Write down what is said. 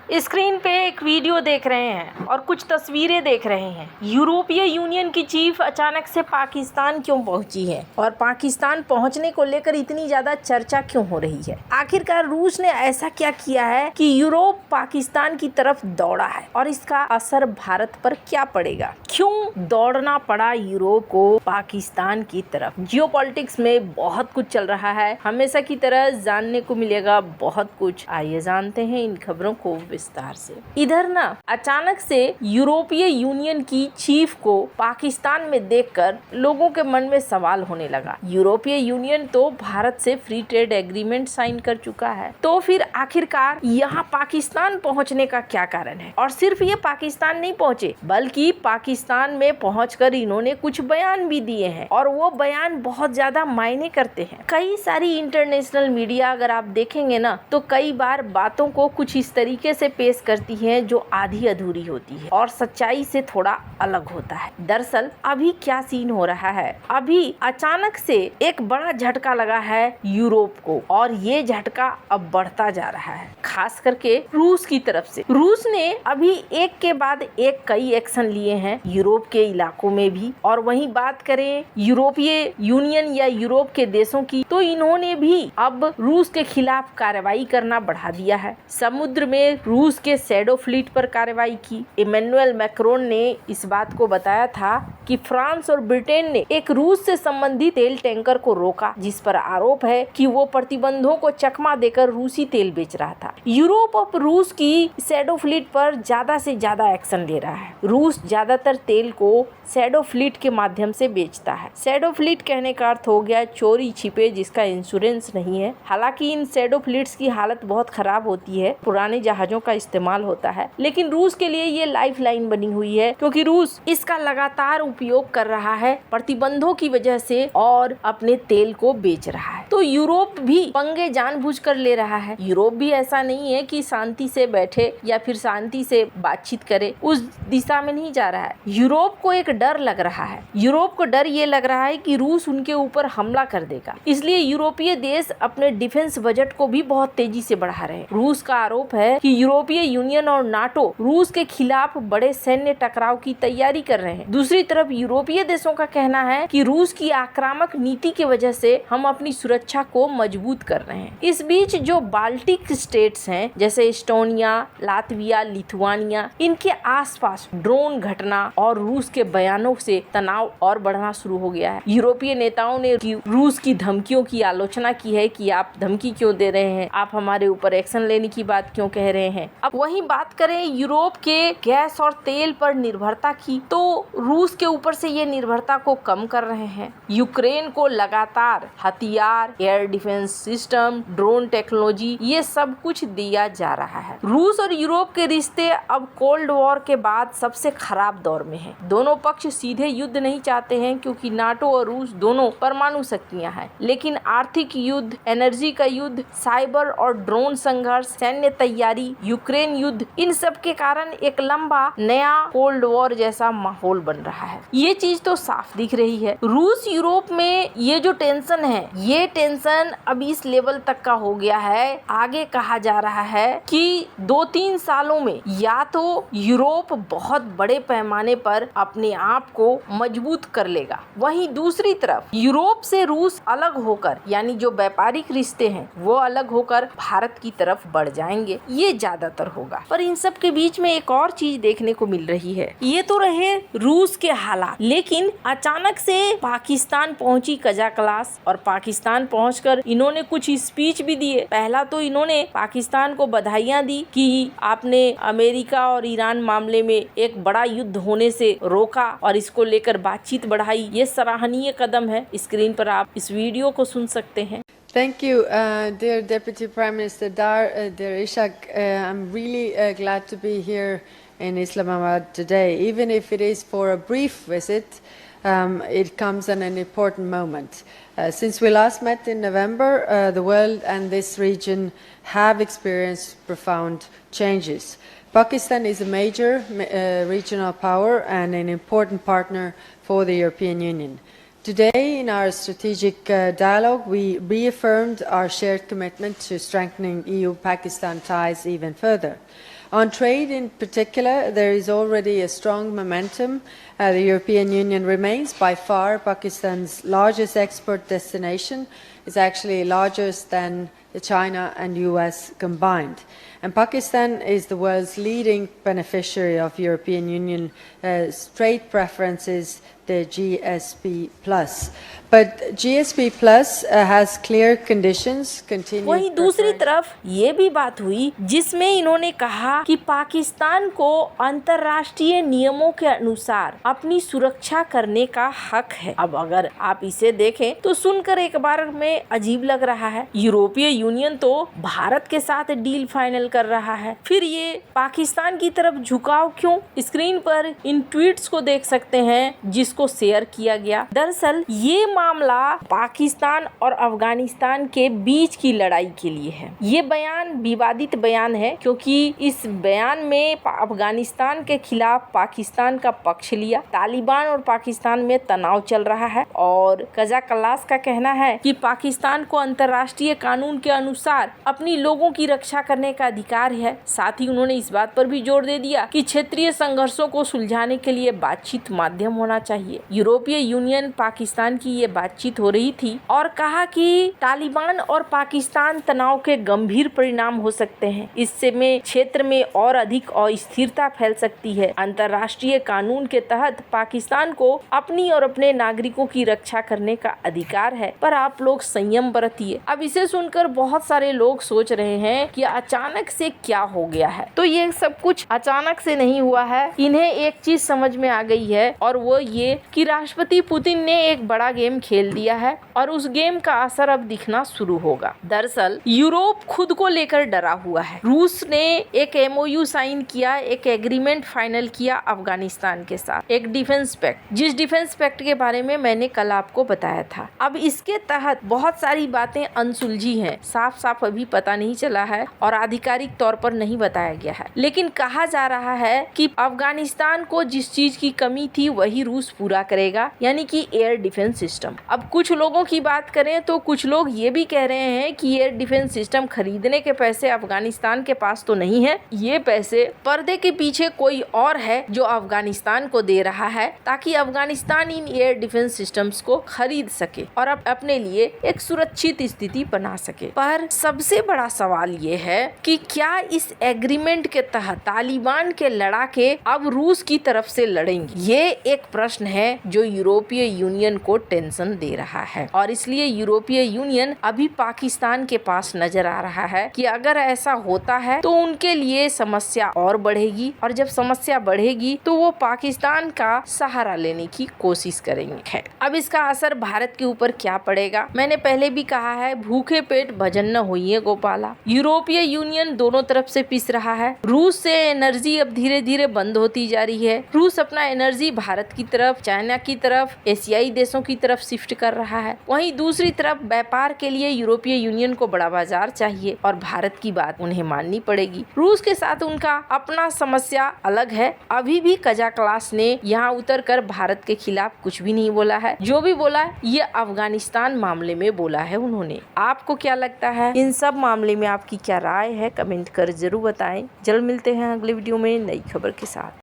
Screen पे एक video देख रहे हैं और कुछ तस्वीरें देख रहे हैं। यूरोपीय यूनियन की चीफ अचानक से पाकिस्तान क्यों पहुंची है और पाकिस्तान पहुंचने को लेकर इतनी ज्यादा चर्चा क्यों हो रही है? आखिरकार रूस ने ऐसा क्या किया है कि यूरोप पाकिस्तान की तरफ दौड़ा है और इसका असर भारत पर क्या पड़ेगा? क्यों दौड़ना पड़ा यूरोप को पाकिस्तान की तरफ? जियोपॉलिटिक्स में बहुत कुछ चल रहा है, हमेशा की तरह जानने को मिलेगा बहुत कुछ। आइए जानते हैं इन खबरों को विस्तार से। इधर ना अचानक से यूरोपीय यूनियन की चीफ को पाकिस्तान में देखकर लोगों के मन में सवाल होने लगा। यूरोपीय यूनियन तो भारत से फ्री ट्रेड एग्रीमेंट साइन कर चुका है, तो फिर आखिरकार यहाँ पाकिस्तान पहुँचने का क्या कारण है? और सिर्फ ये पाकिस्तान नहीं पहुँचे, बल्कि पाकिस्तान में पहुँचकर इन्होंने कुछ बयान भी दिए हैं और वो बयान बहुत ज्यादा मायने करते हैं। कई सारी इंटरनेशनल मीडिया अगर आप देखेंगे ना, तो कई बार बातों को कुछ इस तरीके से पेश करती है जो आधी अधूरी होती है और सच्चाई से थोड़ा अलग होता है। दरअसल अभी क्या सीन हो रहा है? अभी अचानक से एक बड़ा झटका लगा है यूरोप को और ये झटका अब बढ़ता जा रहा है, खास करके रूस की तरफ से। रूस ने अभी एक के बाद एक कई एक्शन लिए हैं यूरोप के इलाकों में भी। और वहीं बात करें यूरोपीय यूनियन या यूरोप के देशों की, तो इन्होंने भी अब रूस के खिलाफ कार्रवाई करना बढ़ा दिया है। समुद्र में रूस के शैडो फ्लीट पर कार्रवाई की। इमैनुअल मैक्रोन ने इस बात को बताया था कि फ्रांस और ब्रिटेन ने एक रूस से संबंधित तेल टैंकर को रोका, जिस पर आरोप है कि वो प्रतिबंधों को चकमा देकर रूसी तेल बेच रहा था। यूरोप अब रूस की शैडो फ्लीट पर ज्यादा से ज्यादा एक्शन ले रहा है। रूस ज्यादातर तेल को शैडो फ्लीट के माध्यम से बेचता है। शैडो फ्लीट कहने का अर्थ हो गया चोरी छिपे, जिसका इंश्योरेंस नहीं है। हालांकि इन शैडो फ्लीट्स की हालत बहुत खराब होती है, पुराने जहाजों का इस्तेमाल होता है, लेकिन रूस के लिए ये लाइफ लाइन बनी हुई है, क्योंकि रूस इसका लगातार उपयोग कर रहा है प्रतिबंधों की वजह से और अपने तेल को बेच रहा है। तो यूरोप भी पंगे जानबूझकर ले रहा है। यूरोप भी ऐसा नहीं है कि शांति से बैठे या फिर शांति से बातचीत करे, उस दिशा में नहीं जा रहा है। यूरोप को एक डर लग रहा है। यूरोप को डर ये लग रहा है कि रूस उनके ऊपर हमला कर देगा, इसलिए यूरोपीय देश अपने डिफेंस बजट को भी बहुत तेजी से बढ़ा रहे हैं। रूस का आरोप है कि यूरोपीय यूनियन और नाटो रूस के खिलाफ बड़े सैन्य टकराव की तैयारी कर रहे हैं। दूसरी तरफ यूरोपीय देशों का कहना है कि रूस की आक्रामक नीति की वजह से हम अपनी सुरक्षा को मजबूत कर रहे हैं। इस बीच जो बाल्टिक स्टेट्स हैं, जैसे एस्टोनिया, लातविया, लिथुआनिया, इनके आसपास ड्रोन घटना और रूस के बयानों से तनाव और बढ़ना शुरू हो गया है। यूरोपीय नेताओं ने रूस की धमकियों की आलोचना की है कि आप धमकी क्यों दे रहे हैं, आप हमारे ऊपर एक्शन लेने की बात क्यों कह रहे हैं। अब वहीं बात करें यूरोप के गैस और तेल पर निर्भरता की, तो रूस के ऊपर से ये निर्भरता को कम कर रहे हैं। यूक्रेन को लगातार हथियार, air defence system, drone technology, ये सब कुछ दिया जा रहा है। रूस और यूरोप के रिश्ते अब कोल्ड वॉर के बाद सबसे खराब दौर में हैं। दोनों पक्ष सीधे युद्ध नहीं चाहते हैं, क्योंकि नाटो और रूस दोनों परमाणु शक्तियां हैं, लेकिन आर्थिक युद्ध, एनर्जी का युद्ध, साइबर और ड्रोन संघर्ष, सैन्य तैयारी, यूक्रेन युद्ध, इन सब के कारण एक लंबा नया कोल्ड वॉर जैसा माहौल बन रहा है। ये चीज तो साफ दिख रही है। रूस यूरोप में ये जो टेंशन है, ये टेंशन अब इस लेवल तक का हो गया है। आगे कहा जा रहा है कि 2-3 सालों में या तो यूरोप बहुत बड़े पैमाने पर अपने आप को मजबूत कर लेगा, वहीं दूसरी तरफ यूरोप से रूस अलग होकर, यानी जो व्यापारिक रिश्ते हैं वो अलग होकर भारत की तरफ बढ़ जाएंगे। ये ज्यादातर होगा। पर इन सब के बीच में एक और चीज देखने को मिल रही है। ये तो रहे रूस के हालात, लेकिन अचानक से पाकिस्तान पहुंची कजा क्लास और पाकिस्तान पहुंचकर इन्होंने कुछ स्पीच भी दिए। पहला तो इन्होंने पाकिस्तान को बधाइयां दी कि आपने अमेरिका और ईरान मामले में एक बड़ा युद्ध होने से रोका और इसको लेकर बातचीत बढ़ाई। ये सराहनीय कदम है। स्क्रीन पर आप इस वीडियो को सुन सकते हैं। Thank you, dear Deputy Prime Minister dear Ishak. I'm really glad to be here in Islamabad today. Even if it is for a brief visit, it comes at an important moment. Since we last met in November, the world and this region have experienced profound changes. Pakistan is a major regional power and an important partner for the European Union. Today, in our strategic dialogue, we reaffirmed our shared commitment to strengthening EU-Pakistan ties even further. On trade in particular, there is already a strong momentum. The European Union remains by far Pakistan's largest export destination. It's actually larger than China and US combined. And Pakistan is the world's leading beneficiary of European Union trade preferences, the GSP+. But GSP Plus has clear conditions. वहीं दूसरी तरफ ये भी बात हुई जिसमें इन्होंने कहा कि पाकिस्तान को अंतर्राष्ट्रीय नियमों के अनुसार अपनी सुरक्षा करने का हक है। अब अगर आप इसे देखें तो सुनकर एक बार में अजीब लग रहा है। यूरोपीय यूनियन तो भारत के साथ डील फाइनल कर रहा है, फिर ये पाकिस्तान की तरफ झुकाव क्यों? स्क्रीन पर इन ट्वीट्स को देख सकते हैं जिसको शेयर किया गया। दरअसल ये मामला पाकिस्तान और अफगानिस्तान के बीच की लड़ाई के लिए है। ये बयान विवादित बयान है क्योंकि इस बयान में अफगानिस्तान के खिलाफ पाकिस्तान का पक्ष लिया। तालिबान और पाकिस्तान में तनाव चल रहा है और कजाकलास का कहना है कि पाकिस्तान को अंतर्राष्ट्रीय कानून के अनुसार अपनी लोगों की रक्षा करने का अधिकार है। साथ ही उन्होंने इस बात पर भी जोर दे दिया कि क्षेत्रीय संघर्षों को सुलझाने के लिए बातचीत माध्यम होना चाहिए। यूरोपीय यूनियन पाकिस्तान की ये बातचीत हो रही थी और कहा कि तालिबान और पाकिस्तान तनाव के गंभीर परिणाम हो सकते हैं। इससे में क्षेत्र में और अधिक अस्थिरता फैल सकती है। अंतर्राष्ट्रीय कानून के तहत पाकिस्तान को अपनी और अपने नागरिकों की रक्षा करने का अधिकार है, पर आप लोग संयम बरतिए। अब इसे सुनकर बहुत सारे लोग सोच रहे हैं कि अचानक से क्या हो गया है। तो ये सब कुछ अचानक से नहीं हुआ है। इन्हें एक चीज समझ में आ गई है और वो ये कि राष्ट्रपति पुतिन ने एक बड़ा गेम खेल दिया है और उस गेम का असर अब दिखना शुरू होगा। दरअसल यूरोप खुद को लेकर डरा हुआ है। रूस ने एक MOU साइन किया, एक एग्रीमेंट फाइनल किया अफगानिस्तान के साथ, एक डिफेंस पैक्ट, जिस डिफेंस पैक्ट के बारे में मैंने कल आपको बताया था। अब इसके तहत बहुत सारी बातें अनसुलझी हैं, साफ साफ अभी पता नहीं चला है और आधिकारिक तौर पर नहीं बताया गया है। लेकिन कहा जा रहा है कि अफगानिस्तान को जिस चीज की कमी थी वही रूस पूरा करेगा, यानी कि एयर डिफेंस सिस्टम। अब कुछ लोगों की बात करें तो कुछ लोग ये भी कह रहे हैं कि एयर डिफेंस सिस्टम खरीदने के पैसे अफगानिस्तान के पास तो नहीं है, ये पैसे पर्दे के पीछे कोई और है जो अफगानिस्तान को दे रहा है ताकि Afghanistan in air defence systems को खरीद सके और अपने लिए एक सुरक्षित स्थिति बना सके। पर सबसे बड़ा सवाल ये है कि क्या इस एग्रीमेंट के तहत तालिबान के लड़ाके अब रूस की तरफ से लड़ेंगे? ये एक प्रश्न है जो यूरोपीय यूनियन को टेंशन दे रहा है और इसलिए यूरोपीय यूनियन अभी पाकिस्तान के पास नजर आ रहा है कि अगर ऐसा होता है तो उनके लिए समस्या और बढ़ेगी और जब समस्या बढ़ेगी तो वो पाकिस्तान का सहारा लेने की कोशिश करेंगे। अब इसका असर भारत के ऊपर क्या पड़ेगा? मैंने पहले भी कहा है, भूखे पेट भजन न होइए गोपाला। यूरोपीय यूनियन दोनों तरफ से पिस रहा है। रूस से एनर्जी अब धीरे धीरे बंद होती जा रही है। रूस अपना एनर्जी भारत की तरफ, चाइना की तरफ, एशियाई देशों की तरफ शिफ्ट कर रहा है। वहीं दूसरी तरफ व्यापार के लिए यूरोपीय यूनियन को बड़ा बाजार चाहिए और भारत की बात उन्हें माननी पड़ेगी। रूस के साथ उनका अपना समस्या अलग है। अभी भी कजाकलास ने यहाँ उतर कर भारत के खिलाफ कुछ भी नहीं बोला है। जो भी बोला है ये अफगानिस्तान मामले में बोला है उन्होंने। आपको क्या लगता है इन सब मामले में? आपकी क्या राय है? कमेंट कर जरूर बताएं। जल्द मिलते हैं अगले वीडियो में नई खबर के साथ।